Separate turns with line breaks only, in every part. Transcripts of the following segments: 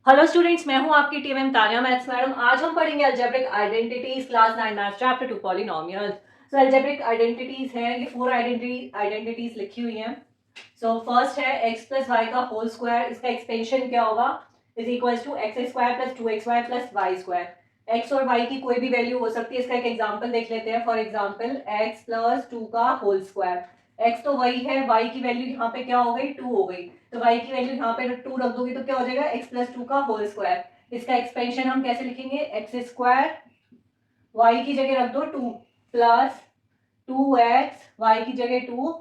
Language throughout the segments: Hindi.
हेलो स्टूडेंट्स, मैं हूं आपकी टीम तानिया मैथ्स मैडम। आज हम पढ़ेंगे algebraic identities class 9 maths chapter 2 polynomials. So algebraic identities है, ये 4 आइडेंटिटीज लिखी हुई हैं। सो फर्स्ट है x प्लस वाई का होल स्क्वायर। इसका एक्सपेंशन क्या होगा? Is equals to x square plus 2xy plus y square. X और वाई की कोई भी वैल्यू हो सकती है। इसका एक एग्जांपल देख लेते हैं। फॉर एग्जांपल x प्लस 2 का होल स्क्वायर। x तो वही है, y की वैल्यू यहाँ पे क्या हो गई? 2 हो गई। तो y की वैल्यू यहाँ पे 2 रख दोगे तो क्या हो जाएगा? x प्लस 2 का होल स्क्वायर। इसका एक्सपेंशन हम कैसे लिखेंगे? एक्स स्क्वायर, वाई की जगह रख दो 2 प्लस 2x, वाई की जगह 2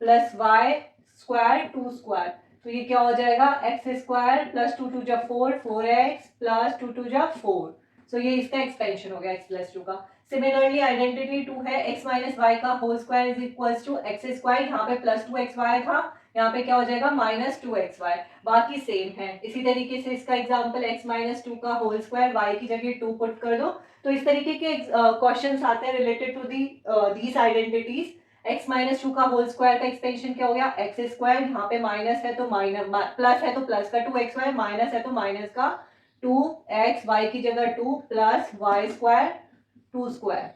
प्लस वाई स्क्वायर 2 स्क्वायर। तो ये क्या हो जाएगा? एक्स स्क्वायर प्लस 2 2 जा 4, 4x प्लस 2 2 जा 4। सो ये इसका एक्सपेंशन हो गया x प्लस 2 का। सिमिलरली आइडेंटिटी 2 है, x माइनस वाई का whole square is equals to x square. यहाँ पे प्लस 2xy था, यहाँ पे क्या हो जाएगा? Minus 2xy। बाकी सेम है। इसी तरीके से इसका एग्जांपल x माइनस 2 का होल स्क्वायर, y की जगह 2 पुट कर दो। तो इस तरीके के क्वेश्चंस आते हैं related to these identities. x minus 2 का होल स्क्वायर का एक्सपेंशन क्या हो गया? एक्स स्क्वायर, यहाँ पे माइनस है तो माइनस, प्लस है तो प्लस का 2xy, माइनस है तो माइनस का 2x, y की जगह 2 प्लस वाई स्क्वायर 2 स्क्वायर।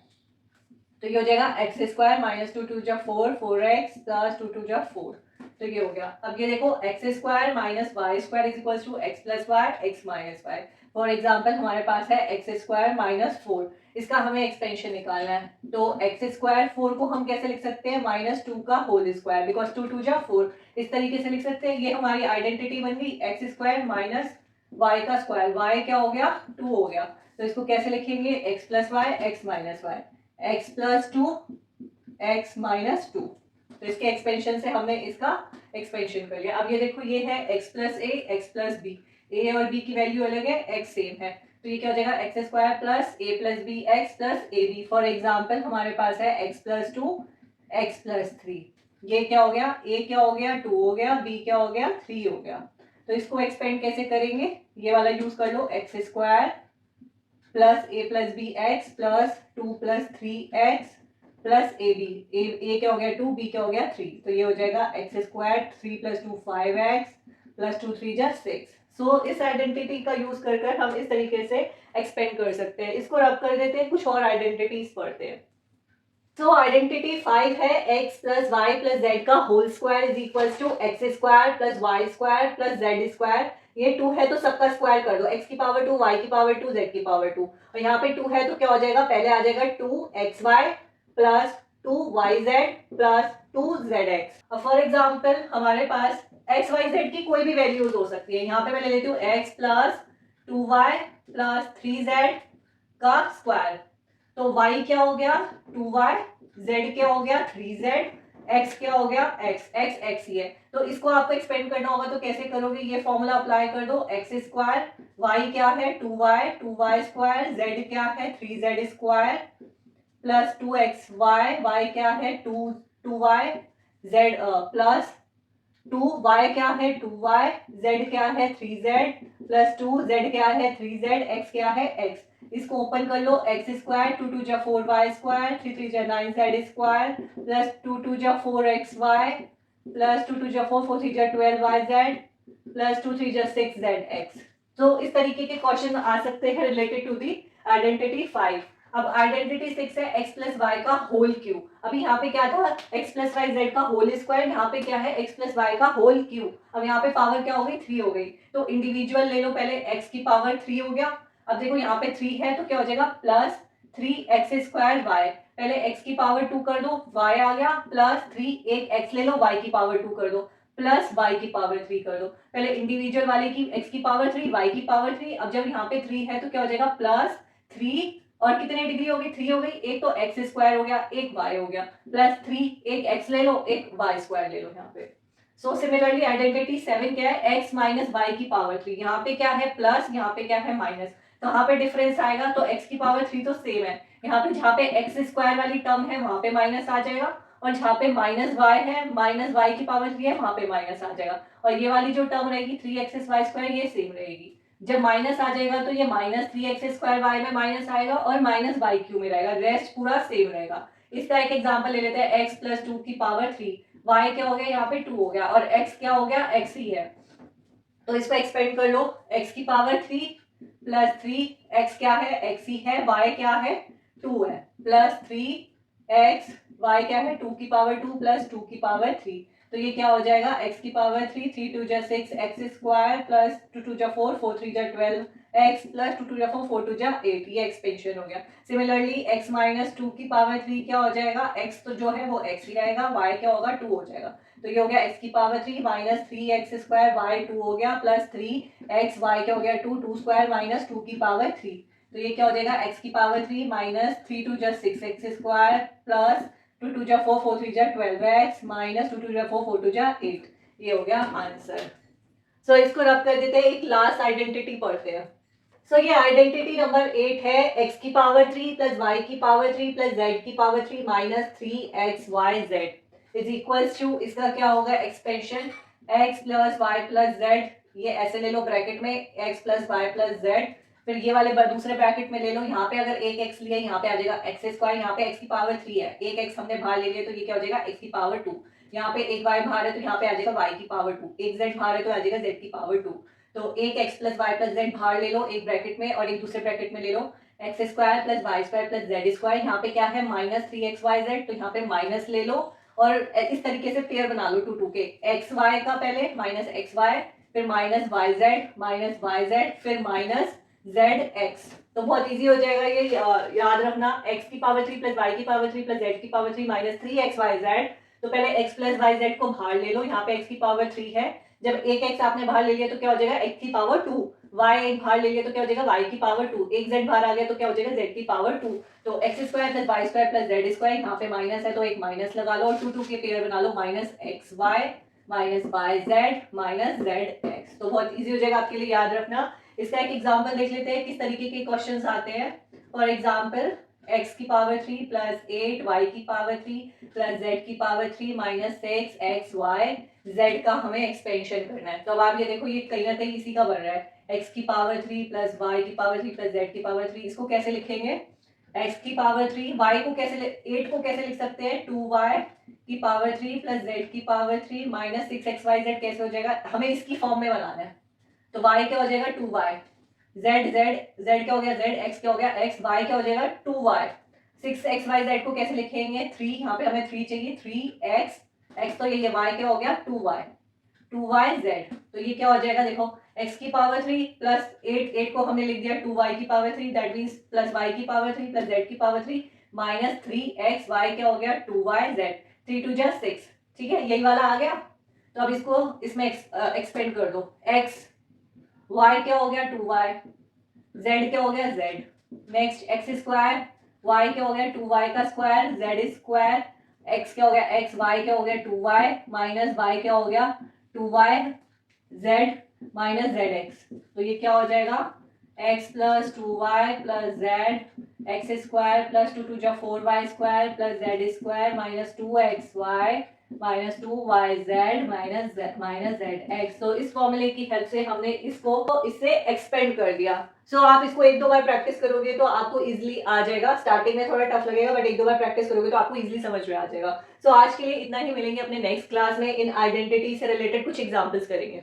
तो ये हो जाएगा एक्स स्क्वायर माइनस 2 2 जा 4, 4x प्लस 2 2 जा 4। तो ये हो गया। अब ये देखो, x square minus y square is equal to x plus y, x minus y. For example हमारे पास है एक्स स्क्वायर माइनस 4, इसका हमें एक्सपेंशन निकालना है। तो एक्स स्क्वायर 4 को हम कैसे लिख सकते हैं? माइनस 2 का होल स्क्वायर, बिकॉज 2 2 जा 4। इस तरीके से लिख सकते हैं। ये हमारी आइडेंटिटी बन गई एक्स स्क्वायर माइनस वाई का स्क्वायर। वाई क्या हो गया? 2 हो गया। तो इसको कैसे लिखेंगे? X plus y, x minus y, x plus 2, x minus 2। तो इसके एक्सपेंशन से हमने इसका एक्सपेंशन कर लिया। अब ये देखो, ये है एक्स प्लस ए, एक्स प्लस बी। ए और बी की वैल्यू अलग है, एक्स सेम है। तो ये क्या हो जाएगा? X square plus a plus b x plus a b. For example हमारे पास है एक्स प्लस 2, एक्स प्लस 3। ये क्या हो गया? ए क्या हो गया? 2 हो गया, बी क्या हो गया? 3 हो गया। तो इसको एक्सपेंड कैसे करेंगे? ये वाला यूज कर लो, x square plus a plus b x plus 2 plus 3x plus a b. A क्या हो गया? 2, बी क्या हो गया? 3। तो ये हो जाएगा x square 3 plus 2 5x plus 2 3 जा 6। सो इस आइडेंटिटी का यूज कर कर हम इस तरीके से एक्सपेंड कर सकते हैं। इसको रब कर देते हैं, कुछ और आइडेंटिटीज पढ़ते हैं। तो आइडेंटिटी 5 है, x plus y plus z का whole square is equal to x square plus y square plus z square. ये 2 है तो सबका स्क्वायर कर दो, x की पावर 2, y की पावर 2, z की पावर 2। और यहाँ पे 2 है तो क्या हो जाएगा? पहले आ जाएगा 2xy plus 2yz plus 2zx। अब फॉर एग्जाम्पल हमारे पास एक्स वाई जेड की कोई भी वैल्यूज हो सकती है। यहाँ पे मैं ले लेती हूँ x plus 2y plus 3z का स्क्वायर। तो y क्या हो गया? 2y, z क्या हो गया? 3z, x क्या हो गया? x ही है। तो इसको आपको एक्सपेंड करना होगा तो कैसे करोगे? ये फॉर्मूला अप्लाई कर दो, एक्स स्क्वायर, y क्या है? 2y स्क्वायर, z क्या है? 3z square plus 2xy, y क्या है? 2y, z प्लस 2y क्या है? 2y, z क्या है? 3z प्लस 2z क्या है? 3z, x क्या है? x। इसको ओपन कर लो, एक्स स्क्वायर 2 2 जा 4y स्क्वायर, 3 3 जा 9z स्क्वायर प्लस 2 2 जा 4xy प्लस 2 2 जा 4 4 3 जा 12yz प्लस 2 3 जा 6zx। तो इस तरीके के क्वेश्चन आ सकते हैं रिलेटेड टू दी आइडेंटिटी 5। अब आइडेंटिटी 6 है, x प्लस वाई का होल क्यूब। अभी यहाँ पे क्या था? x प्लस वाई जेड का होल स्क्वायर, यहाँ पे क्या है? x प्लस वाई का होल क्यूब। अब यहाँ पे पावर क्या हो गई? 3 हो गई। तो इंडिविजुअल ले लो, पहले x की पावर 3 हो गया। अब देखो यहाँ पे 3 है तो क्या हो जाएगा? Plus 3x square y. पहले x की पावर 2 कर दो, y आ गया प्लस 3, एक x ले लो, y की पावर 2 कर दो प्लस y की पावर 3 कर दो। पहले इंडिविजुअल वाले की x की पावर 3, y की पावर 3। अब जब यहाँ पे 3 है तो क्या हो जाएगा? प्लस 3 और कितने डिग्री हो गई? 3 हो गई। एक तो एक्स स्क्वायर हो गया, एक y हो गया प्लस 3, एक x ले लो, एक y स्क्वायर ले लो यहाँ पे। सो सिमिलरली आइडेंटिटी 7 क्या है? x माइनस वाई की पावर 3। यहाँ पे क्या है? प्लस, यहाँ पे क्या है? माइनस। तो यहाँ पे डिफरेंस आएगा तो x की पावर 3 तो सेम है। यहाँ पे जहाँ पे एक्स स्क्वायर वाली टर्म है वहां पे माइनस आ जाएगा, और जहाँ पे माइनस वाई है, माइनस वाई की पावर 3 है, वहां पे माइनस आ जाएगा। और ये वाली जो टर्म रहेगी 3x² ये सेम रहेगी। जब माइनस आ जाएगा तो ये माइनस 3x² वाई में माइनस आएगा और माइनस वाई क्यू में रहेगा, रेस्ट पूरा सेम रहेगा। इसका एक एग्जांपल ले लेते हैं, x प्लस 2 की पावर 3, y क्या हो गया? यहाँ पे 2 हो गया और x क्या हो गया? x ही है। तो इसको एक्सपेंड कर लो, x की पावर 3 प्लस 3, x क्या है, x ही है, y क्या है 2 है, प्लस 3x, y क्या है 2 की पावर 2 प्लस 2 की पावर 3। तो ये क्या हो जाएगा, x की पावर 3, 3 2 जा 6 एक्स स्क्वायर प्लस 2 2 जा 4, 4 3 जा 12 x प्लस 2 2 जा 4, 4 2 जा 8, ये एक्सपेंशन हो गया। सिमिलरली x माइनस 2 की पावर 3 क्या हो जाएगा, x तो जो है वो x ही रहेगा, y क्या होगा 2 हो जाएगा। तो ये हो गया x की power 3 minus 3x square, y 2 हो गया प्लस 3x, y क्या हो गया 2, 2 स्क्वायर माइनस 2 की पावर 3। तो ये क्या हो जाएगा, x की पावर 3 माइनस 3 2 जा 6x स्क्वायर प्लस 2 2 जा 4, 4 3 जा 12x माइनस 2 2 जा 4, 4 2 जा 8। ये हो गया आंसर। सो इसको रब कर देते हैं, एक लास्ट आइडेंटिटी पढ़ते हैं। सो ये आइडेंटिटी नंबर 8 है, x की पावर 3 प्लस y की पावर 3 प्लस z की power 3 minus 3xyz is equals to, इसका क्या होगा expansion x plus y plus z, ये ऐसे ले लो ब्रैकेट में x plus y plus z, फिर ये वाले दूसरे ब्रैकेट में ले लो, यहाँ पे अगर एक x लिया यहाँ पे आ जाएगा एक्स स्क्वायर, यहाँ पे x की पावर 3 है, एक x हमने बाहर ले लिया तो ये क्या हो जाएगा x की पावर 2, यहाँ पे एक y बाहर है तो यहाँ पे आ जाएगा y की पावर 2, एक z बाहर है तो आ जाएगा z की पावर 2। तो एक x plus y plus z बाहर ले लो एक ब्रैकेट में और एक दूसरे ब्रैकेट में ले लो x square plus y square plus z square, यहाँ पे क्या है माइनस 3xyz, तो यहाँ पे माइनस ले लो और इस तरीके से पेयर बना लो 2 2 के, एक्स वाई का पहले माइनस एक्स वाई, फिर माइनस वाई जेड, फिर माइनस जेड एक्स। तो बहुत इजी हो जाएगा ये, याद रखना x की पावर 3 प्लस वाई की पावर 3 प्लस z की पावर 3 माइनस 3xyz। तो पहले x प्लस वाई जेड को बाहर ले लो, यहाँ पे x की पावर 3 है, जब एक x आपने बाहर ले लिया तो क्या हो जाएगा x की पावर 2, y एक बाहर ले लिया तो क्या हो जाएगा y की पावर 2, एक z बाहर आ गया तो क्या हो जाएगा z की पावर 2। तो x square plus y square plus z square, यहाँ पे माइनस है तो एक माइनस लगा लो और 2 2 के पेयर बना लो, minus x y minus y z minus z x. तो बहुत इजी हो जाएगा आपके लिए, याद रखना। इसका एक एग्जाम्पल देख लेते हैं किस तरीके के क्वेश्चंस आते हैं। फॉर एग्जाम्पल x की पावर 3 प्लस 8 y की पावर 3 प्लस z की power 3 minus 6 x y z का हमें एक्सपेंशन करना है। तो अब आप ये देखो ये कहीं ना कहीं इसी का बन रहा है, x की पावर 3 प्लस y की पावर 3 प्लस z की पावर 3, इसको कैसे लिखेंगे, x की पावर 3, y को कैसे 8 को कैसे लिख सकते हैं 2y की पावर 3 प्लस z की पावर 3 माइनस 6xyz, कैसे हो जाएगा, हमें इसकी फॉर्म में बनाना है। तो y क्या हो जाएगा 2y, z क्या हो गया z, x क्या हो गया x, y क्या हो जाएगा 2y, 6xyz को कैसे लिखेंगे 3, यहाँ पे हमें 3 चाहिए, 3x, तो ये y क्या हो गया 2yz। तो ये क्या हो जाएगा देखो x की पावर 3 प्लस 8 को हमने लिख दिया 2y की power 3, that means plus y की पावर 3 प्लस z की पावर 3 माइनस 3x, y क्या हो गया 2yz, 3 2 जा 6, ठीक है यही वाला आ गया। तो अब इसको इसमें एक्सपेंड कर दो, x y क्या हो गया 2y, z क्या हो गया z, next x square, y क्या हो गया 2y का स्क्वायर, z स्क्वायर, x क्या हो गया x, y क्या हो गया 2y माइनस y क्या हो गया 2y z माइनस zx। तो ये क्या हो जाएगा x plus 2y plus z x square plus 2 2 जा 4y square plus z square minus 2xy minus 2yz minus zx। तो इस फॉर्मूले की हेल्प से हमने इसको इससे एक्सपेंड कर दिया। सो आप इसको एक दो बार प्रैक्टिस करोगे तो आपको इजीली आ जाएगा, स्टार्टिंग में थोड़ा टफ लगेगा बट एक दो बार प्रैक्टिस करोगे तो आपको इजीली समझ में आ जाएगा। सो आज के लिए इतना ही, मिलेंगे अपने नेक्स्ट क्लास में, इन आइडेंटिटी से रिलेटेड कुछ एग्जांपल्स करेंगे।